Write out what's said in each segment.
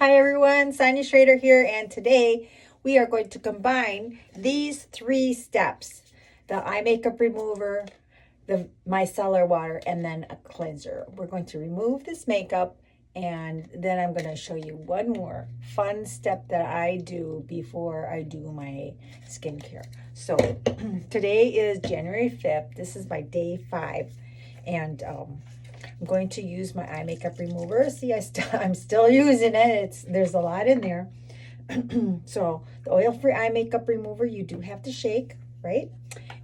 Hi everyone, Sonia Schrader here, and today we are going to combine these 3 steps: the eye makeup remover, the micellar water, and then a cleanser. We're going to remove this makeup, and then I'm going to show you one more fun step that I do before I do my skincare. So today is January 5th. This is my day 5, and I'm going to use my eye makeup remover. See, I'm still using it. There's a lot in there. So the oil-free eye makeup remover, you do have to shake, right?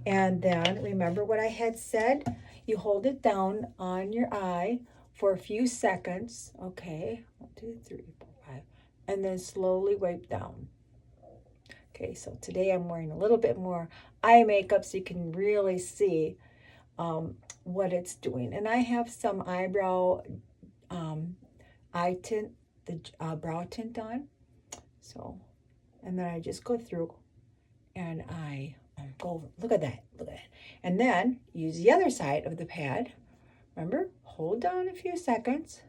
And then remember what I had said. You hold it down on your eye for a few seconds. Okay, 1, 2, 3, 4, 5, and then slowly wipe down. Okay, so today I'm wearing a little bit more eye makeup so you can really see what it's doing. And I have some eyebrow eye tint, the brow tint on. So, and then I just go through and I go over. Look at that, look at that. And then use the other side of the pad. Remember, hold down a few seconds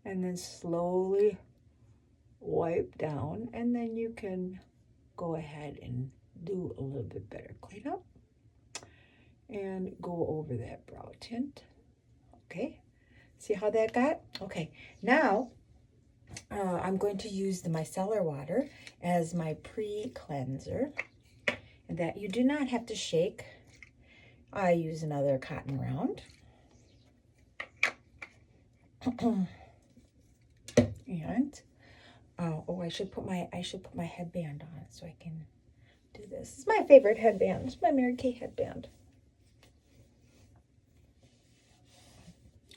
and then slowly wipe down, and then you can go ahead and do a little bit better cleanup and go over that brow tint. Okay, see how that got? Okay, now I'm going to use the micellar water as my pre-cleanser, and that you do not have to shake. I use another cotton round. And oh, I should put my headband on so I can do this. This is my favorite headband. It's my Mary Kay headband.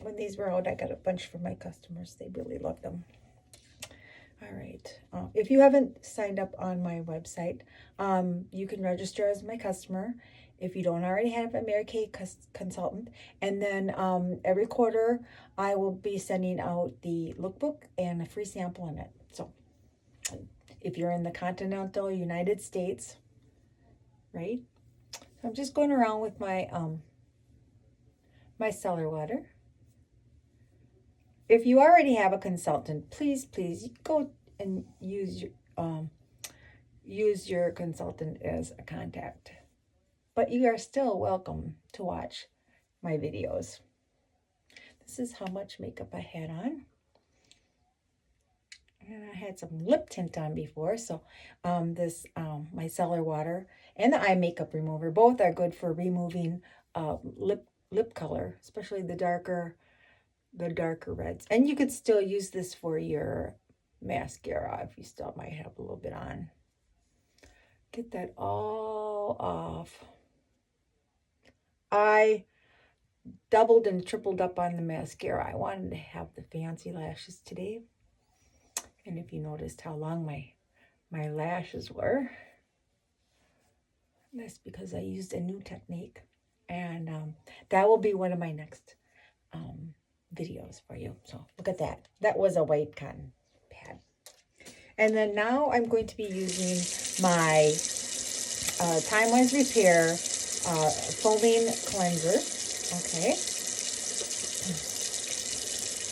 When these were out, I got a bunch for my customers. They really loved them. All right. If you haven't signed up on my website, you can register as my customer if you don't already have a Mary Kay consultant. And then every quarter, I will be sending out the lookbook and a free sample in it. So if you're in the continental United States, right? So I'm just going around with my micellar water. If you already have a consultant, please go and use your consultant as a contact. But you are still welcome to watch my videos. This is how much makeup I had on. And I had some lip tint on before, so this micellar water and the eye makeup remover, both are good for removing lip color, especially the darker reds. And you could still use this for your mascara if you still might have a little bit on. Get that all off. I doubled and tripled up on the mascara. I wanted to have the fancy lashes today. And if you noticed how long my lashes were, that's because I used a new technique. And that will be one of my next videos for you. So look at that. That was a white cotton pad. And then now I'm going to be using my Time Wise Repair foaming cleanser. Okay.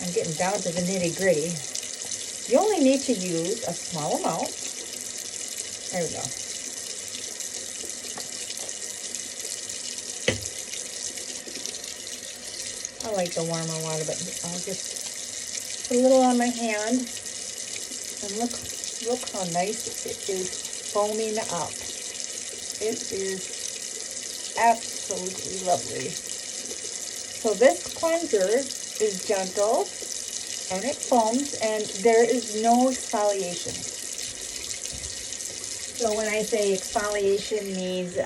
I'm getting down to the nitty gritty. You only need to use a small amount. There we go. I like the warmer water, but I'll just put a little on my hand. And look how nice it is foaming up. It is absolutely lovely. So this cleanser is gentle and it foams, and there is no exfoliation. So when I say exfoliation means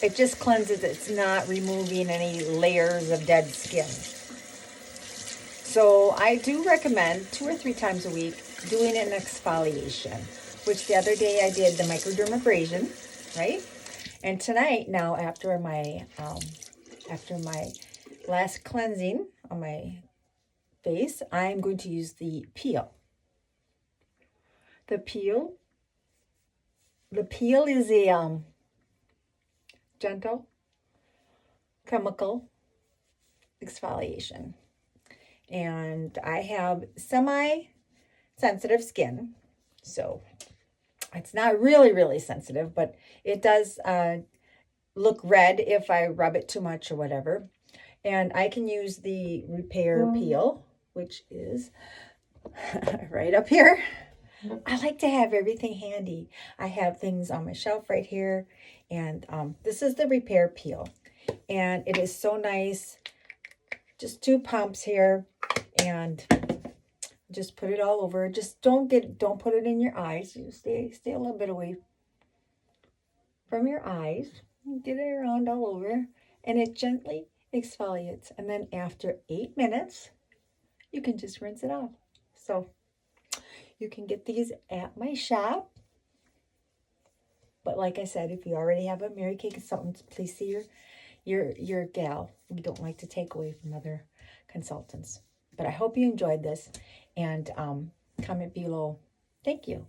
it just cleanses. It's not removing any layers of dead skin. So I do recommend 2 or 3 times a week doing an exfoliation, which the other day I did the microdermabrasion, right? And tonight, now after my last cleansing on my face, I'm going to use the peel. The peel is a gentle chemical exfoliation. And I have semi sensitive skin. So it's not really, really sensitive, but it does look red if I rub it too much or whatever. And I can use the repair peel, which is right up here. I like to have everything handy. I have things on my shelf right here. And this is the repair peel. And it is so nice. Just 2 pumps here. And just put it all over. Just don't put it in your eyes. You stay a little bit away from your eyes. Get it around all over. And it gently exfoliates. And then after 8 minutes, you can just rinse it off. So you can get these at my shop. But like I said, if you already have a Mary Kay consultant, please see your gal. We don't like to take away from other consultants. But I hope you enjoyed this, and comment below. Thank you.